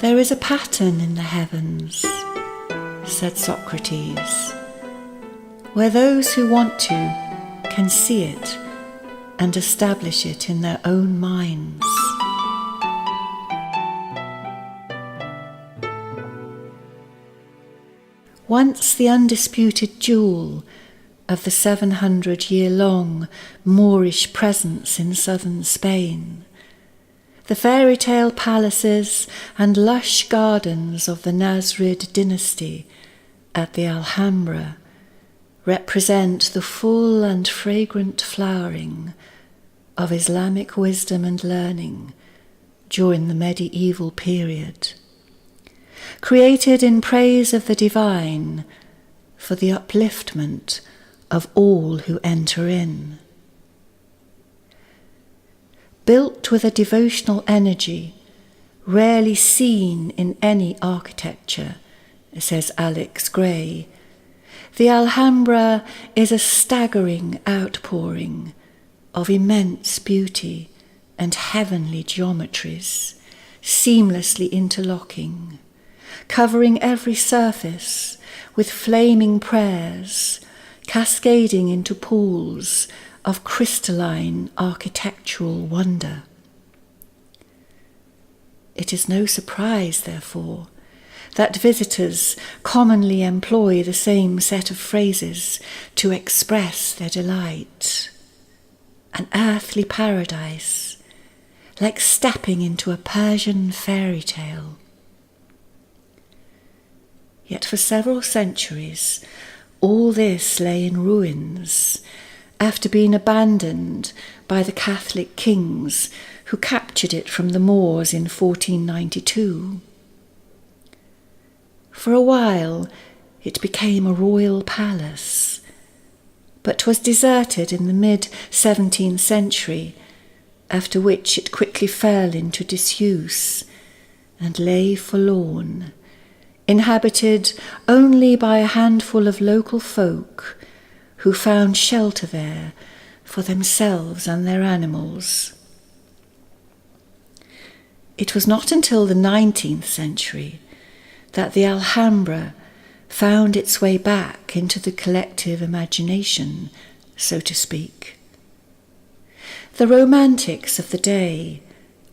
"There is a pattern in the heavens," said Socrates, "where those who want to can see it and establish it in their own minds." Once the undisputed jewel of the 700-year-long Moorish presence in southern Spain, the fairy tale palaces and lush gardens of the Nasrid dynasty at the Alhambra represent the full and fragrant flowering of Islamic wisdom and learning during the medieval period, created in praise of the divine for the upliftment of all who enter in. Built with a devotional energy rarely seen in any architecture, says Alex Gray, the Alhambra is a staggering outpouring of immense beauty and heavenly geometries, seamlessly interlocking, covering every surface with flaming prayers, cascading into pools of crystalline architectural wonder. It is no surprise, therefore, that visitors commonly employ the same set of phrases to express their delight. An earthly paradise, like stepping into a Persian fairy tale. Yet for several centuries, all this lay in ruins, after being abandoned by the Catholic kings who captured it from the Moors in 1492. For a while it became a royal palace, but was deserted in the mid-17th century, after which it quickly fell into disuse and lay forlorn, inhabited only by a handful of local folk who found shelter there for themselves and their animals. It was not until the 19th century that the Alhambra found its way back into the collective imagination, so to speak. The romantics of the day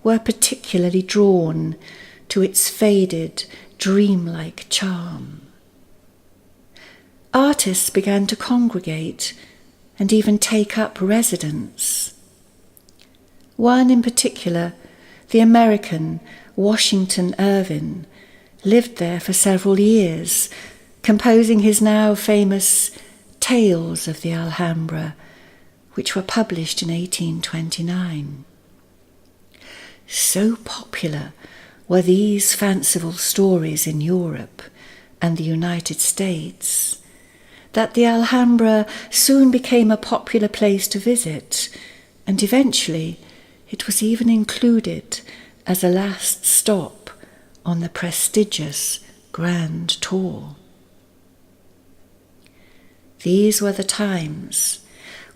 were particularly drawn to its faded, dreamlike charm. Artists began to congregate and even take up residence. One in particular, the American Washington Irving, lived there for several years, composing his now famous Tales of the Alhambra, which were published in 1829. So popular were these fanciful stories in Europe and the United States that the Alhambra soon became a popular place to visit, and eventually it was even included as a last stop on the prestigious Grand Tour. These were the times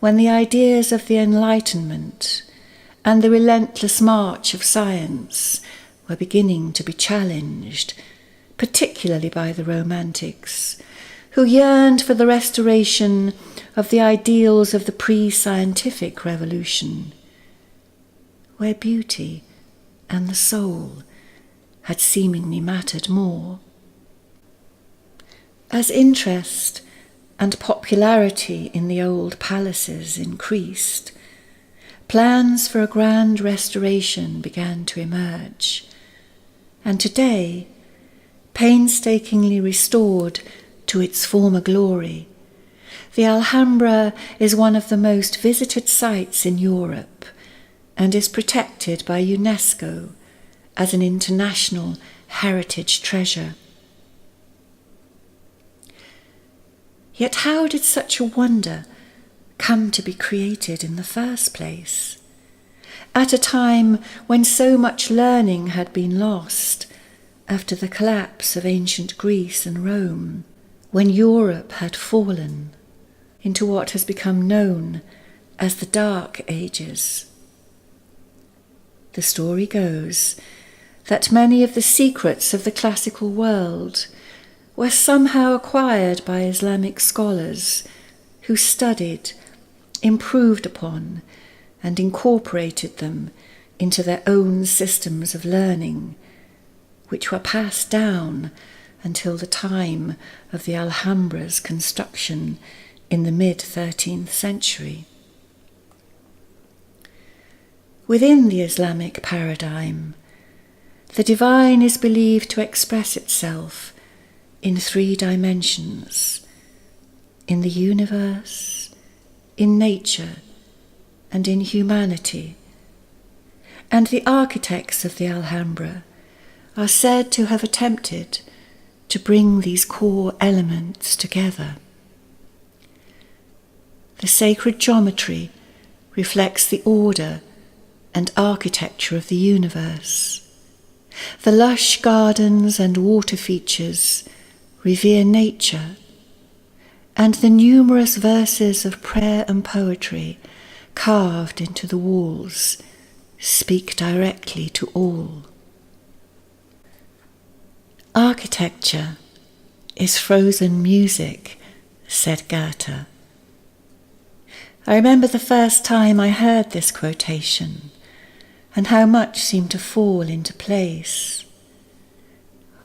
when the ideas of the Enlightenment and the relentless march of science were beginning to be challenged, particularly by the Romantics, who yearned for the restoration of the ideals of the pre-scientific revolution, where beauty and the soul had seemingly mattered more. As interest and popularity in the old palaces increased, plans for a grand restoration began to emerge, and today, painstakingly restored to its former glory, the Alhambra is one of the most visited sites in Europe and is protected by UNESCO as an international heritage treasure. Yet how did such a wonder come to be created in the first place? At a time when so much learning had been lost after the collapse of ancient Greece and Rome, when Europe had fallen into what has become known as the Dark Ages. The story goes that many of the secrets of the classical world were somehow acquired by Islamic scholars who studied, improved upon, and incorporated them into their own systems of learning, which were passed down until the time of the Alhambra's construction in the mid-13th century. Within the Islamic paradigm, the divine is believed to express itself in 3 dimensions: in the universe, in nature, and in humanity. And the architects of the Alhambra are said to have attempted to bring these core elements together. The sacred geometry reflects the order and architecture of the universe. The lush gardens and water features revere nature, and the numerous verses of prayer and poetry carved into the walls speak directly to all. Architecture is frozen music, said Goethe. I remember the first time I heard this quotation, and how much seemed to fall into place.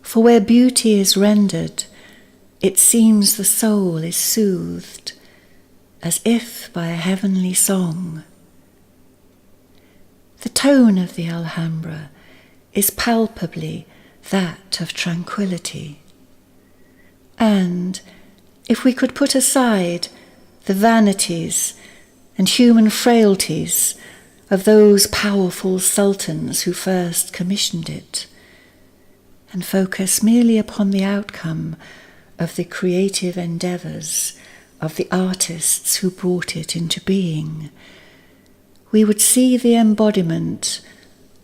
For where beauty is rendered, it seems the soul is soothed, as if by a heavenly song. The tone of the Alhambra is palpably that of tranquility. And if we could put aside the vanities and human frailties of those powerful sultans who first commissioned it, and focus merely upon the outcome of the creative endeavours of the artists who brought it into being, we would see the embodiment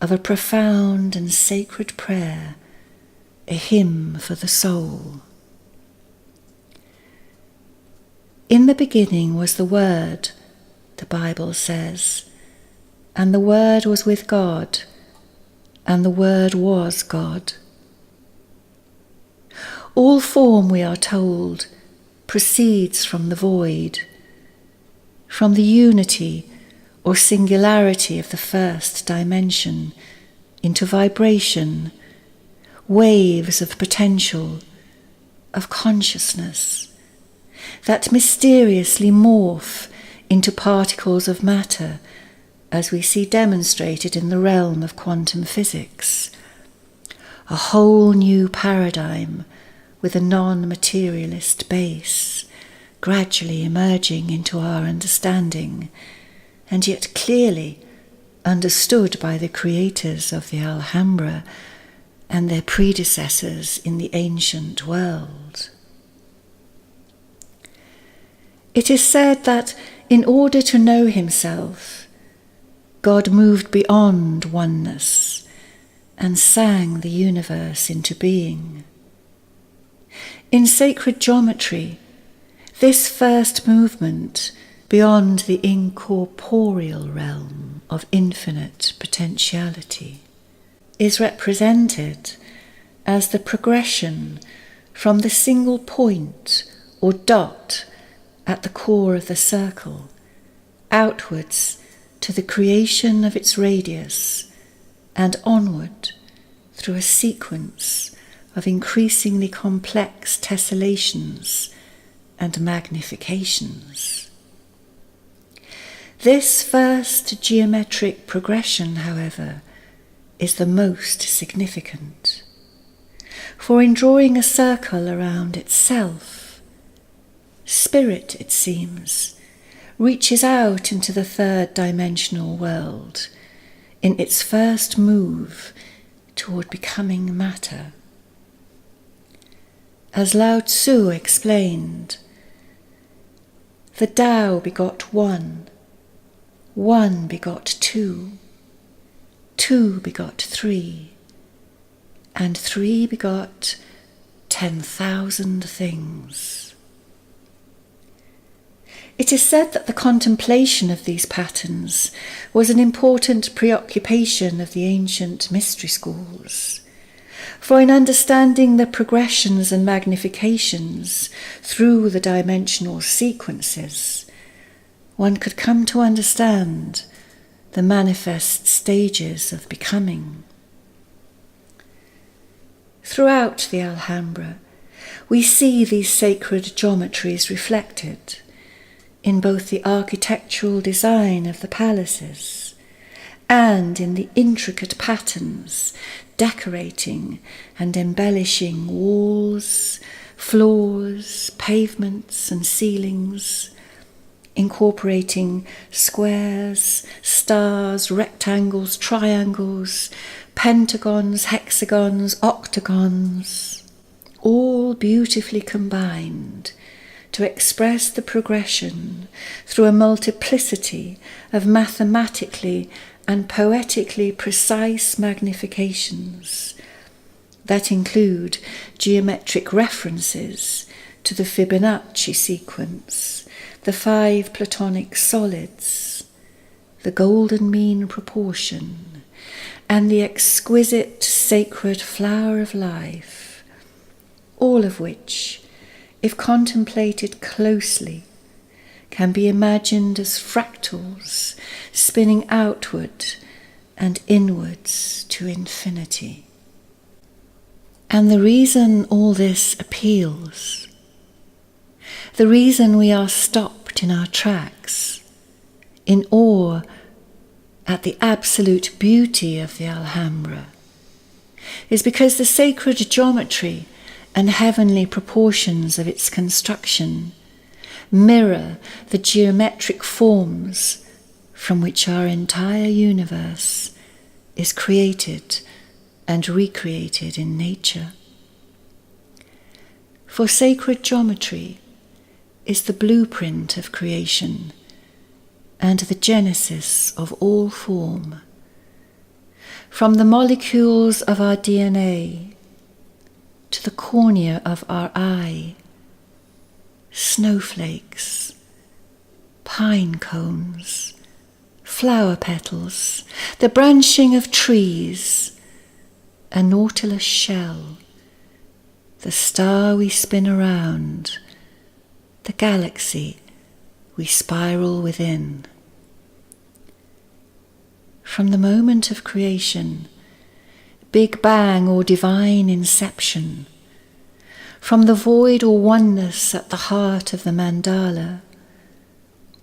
of a profound and sacred prayer, a hymn for the soul. In the beginning was the Word, the Bible says, and the Word was with God, and the Word was God. All form, we are told, proceeds from the void, from the unity or singularity of the first dimension into vibration, waves of potential, of consciousness, that mysteriously morph into particles of matter, as we see demonstrated in the realm of quantum physics. A whole new paradigm with a non-materialist base, gradually emerging into our understanding, and yet clearly understood by the creators of the Alhambra and their predecessors in the ancient world. It is said that in order to know himself, God moved beyond oneness and sang the universe into being. In sacred geometry, this first movement beyond the incorporeal realm of infinite potentiality is represented as the progression from the single point or dot at the core of the circle outwards to the creation of its radius and onward through a sequence of increasingly complex tessellations and magnifications. This first geometric progression, however, is the most significant, for in drawing a circle around itself, spirit, it seems, reaches out into the third dimensional world in its first move toward becoming matter. As Lao Tzu explained, the Tao begot one, one begot two, two begot three, and three begot 10,000 things. It is said that the contemplation of these patterns was an important preoccupation of the ancient mystery schools. For in understanding the progressions and magnifications through the dimensional sequences, one could come to understand the manifest stages of becoming. Throughout the Alhambra, we see these sacred geometries reflected in both the architectural design of the palaces and in the intricate patterns decorating and embellishing walls, floors, pavements and ceilings, incorporating squares, stars, rectangles, triangles, pentagons, hexagons, octagons, all beautifully combined to express the progression through a multiplicity of mathematically and poetically precise magnifications that include geometric references to the Fibonacci sequence, the 5 Platonic solids, the golden mean proportion, and the exquisite sacred flower of life, all of which, if contemplated closely, can be imagined as fractals spinning outward and inwards to infinity. And the reason all this appeals, the reason we are stopped in our tracks, in awe at the absolute beauty of the Alhambra, is because the sacred geometry and heavenly proportions of its construction mirror the geometric forms from which our entire universe is created and recreated in nature. For sacred geometry is the blueprint of creation and the genesis of all form. From the molecules of our DNA to the cornea of our eye, snowflakes, pine cones, flower petals, the branching of trees, a nautilus shell, the star we spin around, the galaxy we spiral within. From the moment of creation, Big Bang or divine inception, from the void or oneness at the heart of the mandala,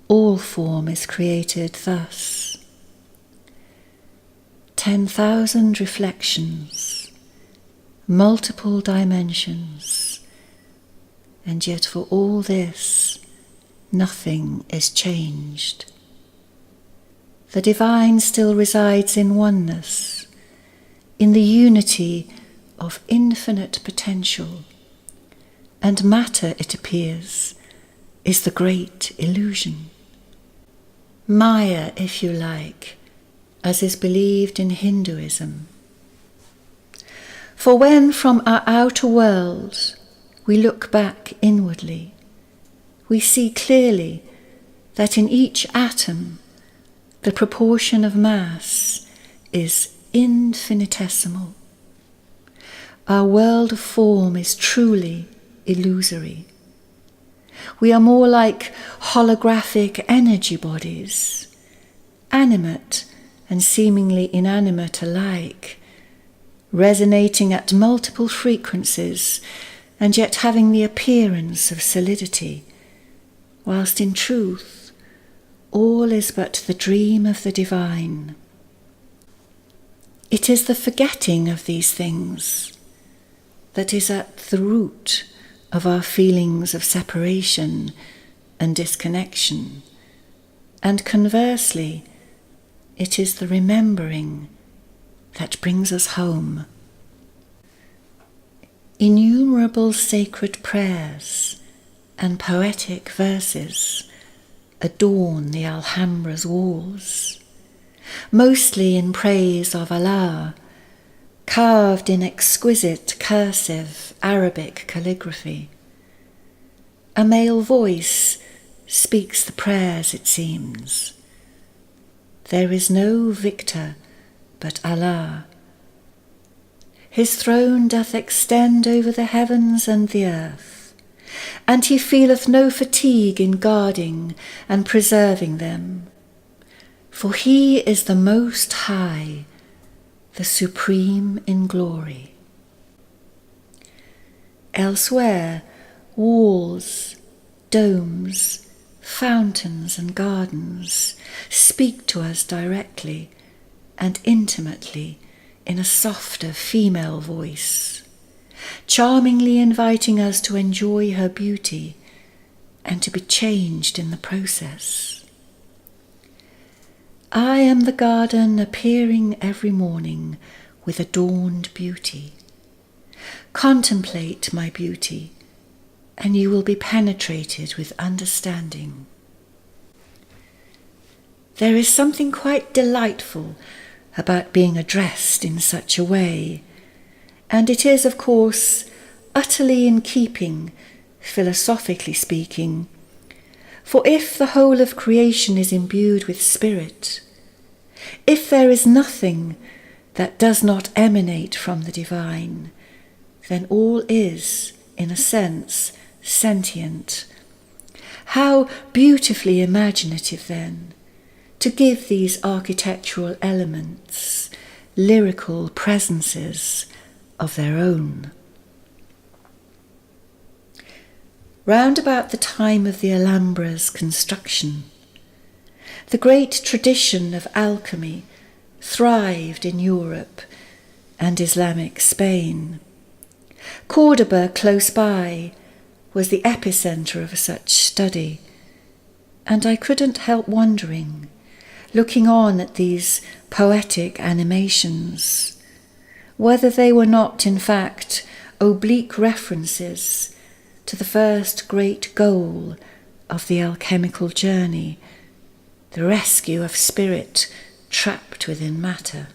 all form is created thus. 10,000 reflections, multiple dimensions, and yet for all this, nothing is changed. The divine still resides in oneness, in the unity of infinite potential, and matter, it appears, is the great illusion. Maya, if you like, as is believed in Hinduism. For when from our outer world we look back inwardly, we see clearly that in each atom the proportion of mass is infinitesimal. Our world of form is truly illusory. We are more like holographic energy bodies, animate and seemingly inanimate alike, resonating at multiple frequencies and yet having the appearance of solidity, whilst in truth all is but the dream of the divine. It is the forgetting of these things that is at the root of our feelings of separation and disconnection, and conversely, it is the remembering that brings us home. Innumerable sacred prayers and poetic verses adorn the Alhambra's walls, mostly in praise of Allah, carved in exquisite cursive Arabic calligraphy. A male voice speaks the prayers, it seems. There is no victor but Allah. His throne doth extend over the heavens and the earth, and he feeleth no fatigue in guarding and preserving them. For he is the Most High, the Supreme in glory. Elsewhere, walls, domes, fountains and gardens speak to us directly and intimately in a softer female voice, charmingly inviting us to enjoy her beauty and to be changed in the process. I am the garden appearing every morning with adorned beauty. Contemplate my beauty, and you will be penetrated with understanding. There is something quite delightful about being addressed in such a way, and it is, of course, utterly in keeping, philosophically speaking, for if the whole of creation is imbued with spirit, if there is nothing that does not emanate from the divine, then all is, in a sense, sentient. How beautifully imaginative, then, to give these architectural elements lyrical presences of their own. Round about the time of the Alhambra's construction, the great tradition of alchemy thrived in Europe and Islamic Spain. Cordoba, close by, was the epicenter of such study, and I couldn't help wondering, looking on at these poetic animations, whether they were not, in fact, oblique references to the first great goal of the alchemical journey, the rescue of spirit trapped within matter.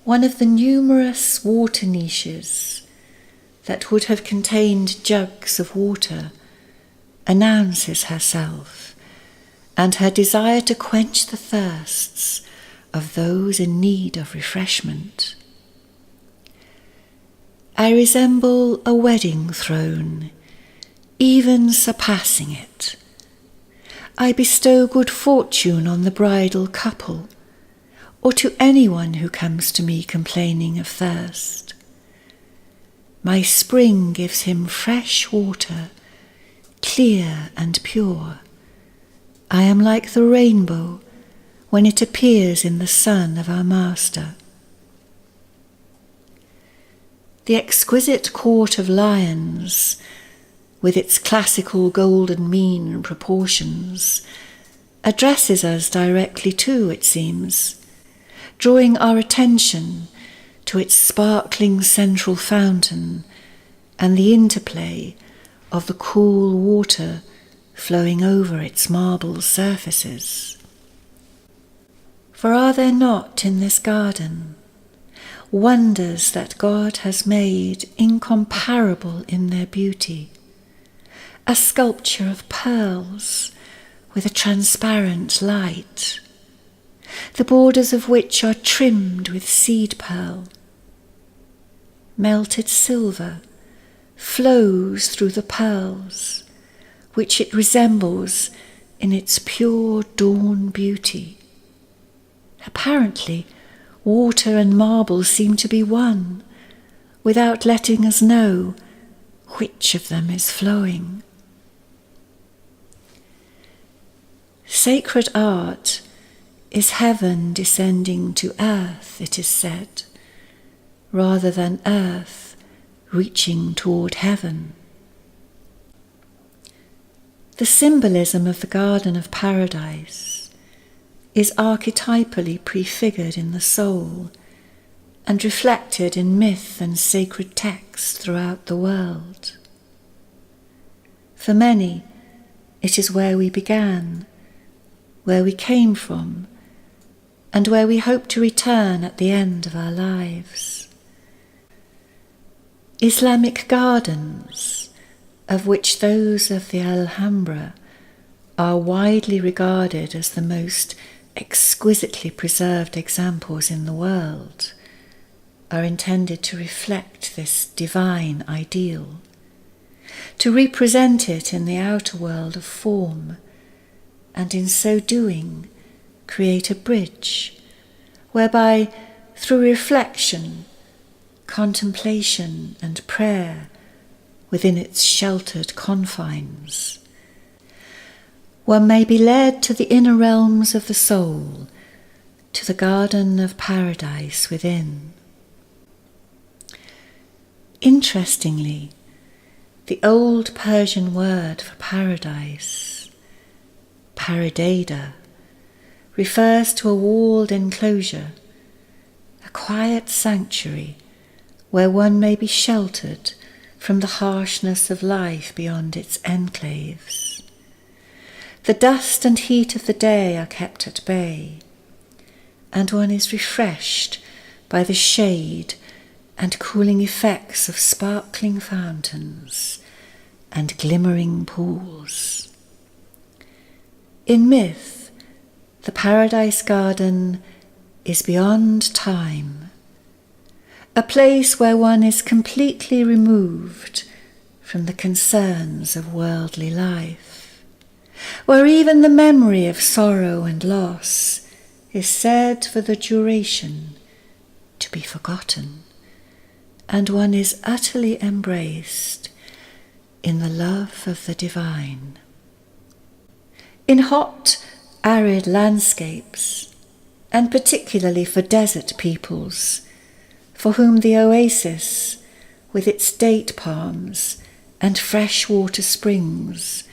One of the numerous water niches that would have contained jugs of water announces herself and her desire to quench the thirsts of those in need of refreshment. I resemble a wedding throne, even surpassing it. I bestow good fortune on the bridal couple, or to anyone who comes to me complaining of thirst. My spring gives him fresh water, clear and pure. I am like the rainbow when it appears in the sun of our Master. The exquisite court of lions, with its classical golden mean proportions, addresses us directly too, it seems, drawing our attention to its sparkling central fountain and the interplay of the cool water flowing over its marble surfaces. For are there not in this garden wonders that God has made incomparable in their beauty? A sculpture of pearls with a transparent light, the borders of which are trimmed with seed pearl. Melted silver flows through the pearls, which it resembles in its pure dawn beauty. Apparently, water and marble seem to be one, without letting us know which of them is flowing. Sacred art is heaven descending to earth, it is said, rather than earth reaching toward heaven. The symbolism of the Garden of Paradise is archetypally prefigured in the soul and reflected in myth and sacred texts throughout the world. For many, it is where we began, where we came from, and where we hope to return at the end of our lives. Islamic gardens, of which those of the Alhambra are widely regarded as the most exquisitely preserved examples in the world, are intended to reflect this divine ideal, to represent it in the outer world of form, and in so doing create a bridge whereby, through reflection, contemplation and prayer within its sheltered confines, one may be led to the inner realms of the soul, to the garden of paradise within. Interestingly, the old Persian word for paradise, paradeda, refers to a walled enclosure, a quiet sanctuary where one may be sheltered from the harshness of life beyond its enclaves. The dust and heat of the day are kept at bay, and one is refreshed by the shade and cooling effects of sparkling fountains and glimmering pools. In myth, the paradise garden is beyond time, a place where one is completely removed from the concerns of worldly life, where even the memory of sorrow and loss is said for the duration to be forgotten, and one is utterly embraced in the love of the divine. In hot, arid landscapes, and particularly for desert peoples, for whom the oasis, with its date palms and freshwater springs,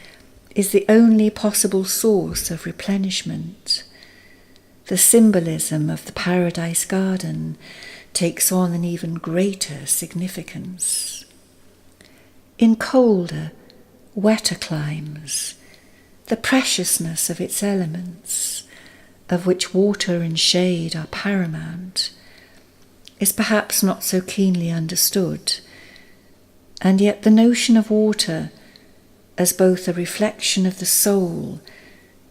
is the only possible source of replenishment, the symbolism of the paradise garden takes on an even greater significance. In colder, wetter climes, the preciousness of its elements, of which water and shade are paramount, is perhaps not so keenly understood, and yet the notion of water as both a reflection of the soul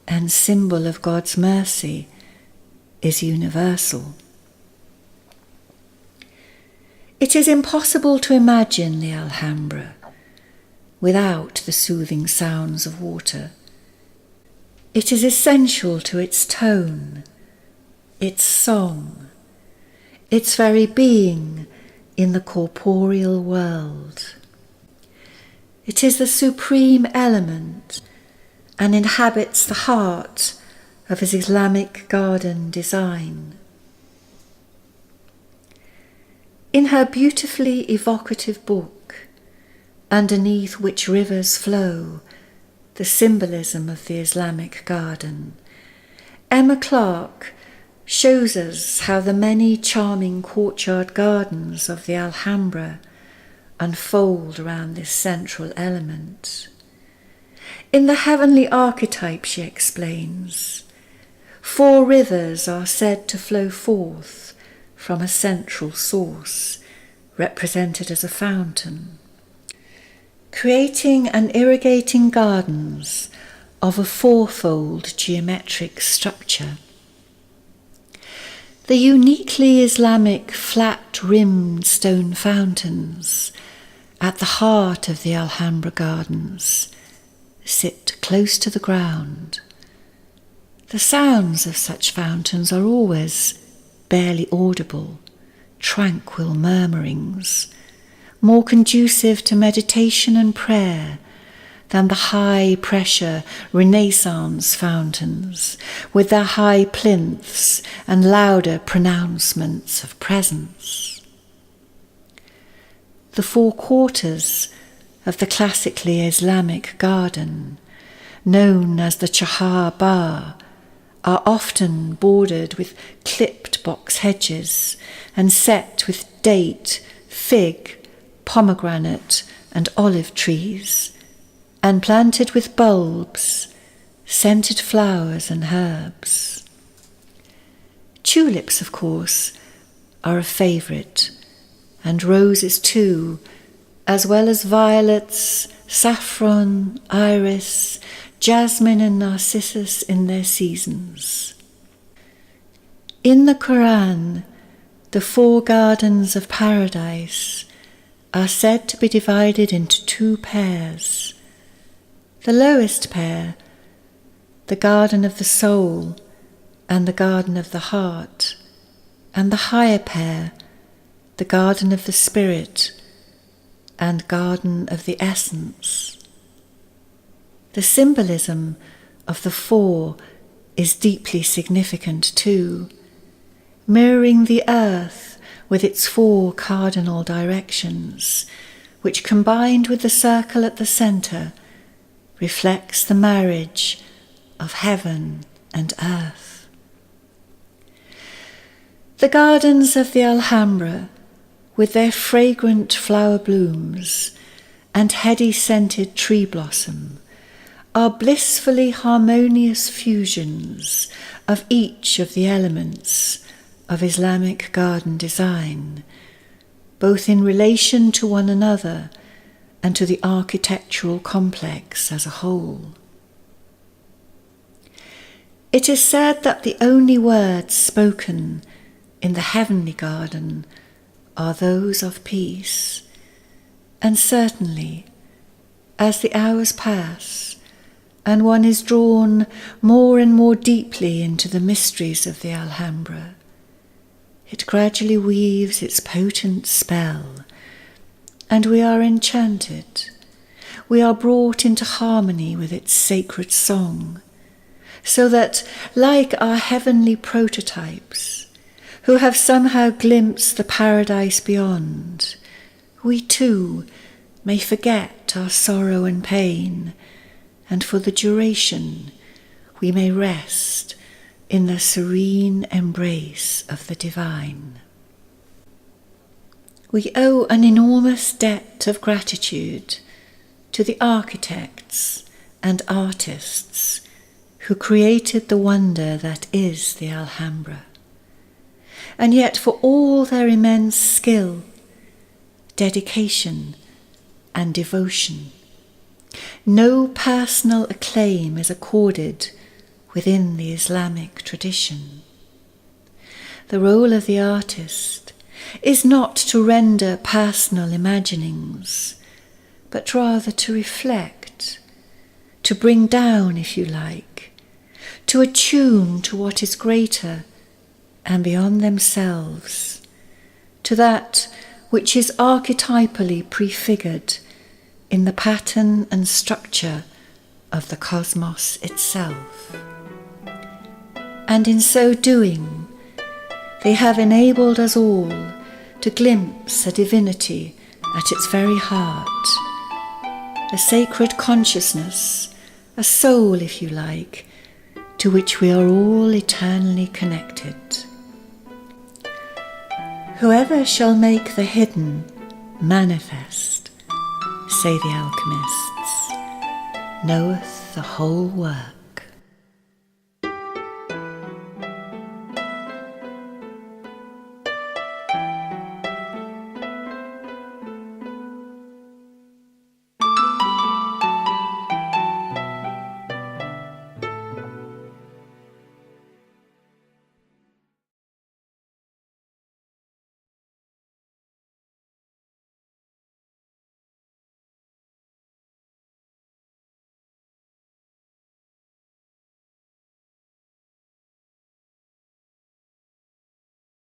and symbol of God's mercy is universal. It is impossible to imagine the Alhambra without the soothing sounds of water. It is essential to its tone, its song, its very being in the corporeal world. It is the supreme element and inhabits the heart of his Islamic garden design. In her beautifully evocative book, Underneath Which Rivers Flow, The Symbolism of the Islamic Garden, Emma Clarke shows us how the many charming courtyard gardens of the Alhambra unfold around this central element. In the heavenly archetype, she explains, 4 rivers are said to flow forth from a central source, represented as a fountain, creating and irrigating gardens of a 4-fold geometric structure. The uniquely Islamic flat-rimmed stone fountains at the heart of the Alhambra gardens sit close to the ground. The sounds of such fountains are always barely audible, tranquil murmurings, more conducive to meditation and prayer than the high-pressure Renaissance fountains with their high plinths and louder pronouncements of presence. The 4 quarters of the classically Islamic garden, known as the Chahar Bar, are often bordered with clipped box hedges and set with date, fig, pomegranate and olive trees, and planted with bulbs, scented flowers and herbs. Tulips, of course, are a favourite, and roses too, as well as violets saffron, iris, jasmine and narcissus in their seasons. In the Quran, the 4 gardens of paradise are said to be divided into 2 pairs. The lowest pair, the garden of the soul and the garden of the heart, and the higher pair, the garden of the spirit and garden of the essence. The symbolism of the 4 is deeply significant too, mirroring the earth with its 4 cardinal directions, which combined with the circle at the centre reflects the marriage of heaven and earth. The gardens of the Alhambra, with their fragrant flower blooms and heady scented tree blossom, are blissfully harmonious fusions of each of the elements of Islamic garden design, both in relation to one another and to the architectural complex as a whole. It is said that the only words spoken in the heavenly garden are those of peace, and certainly, as the hours pass and one is drawn more and more deeply into the mysteries of the Alhambra, it gradually weaves its potent spell, and we are enchanted. We are brought into harmony with its sacred song, so that, like our heavenly prototypes, who have somehow glimpsed the paradise beyond, we too may forget our sorrow and pain, and for the duration we may rest in the serene embrace of the divine. We owe an enormous debt of gratitude to the architects and artists who created the wonder that is the Alhambra. And yet for all their immense skill, dedication and devotion, no personal acclaim is accorded within the Islamic tradition. The role of the artist is not to render personal imaginings, but rather to reflect, to bring down, if you like, to attune to what is greater and beyond themselves, to that which is archetypally prefigured in the pattern and structure of the cosmos itself. And in so doing, they have enabled us all to glimpse a divinity at its very heart, a sacred consciousness, a soul, if you like, to which we are all eternally connected. Whoever shall make the hidden manifest, say the alchemists, knoweth the whole work.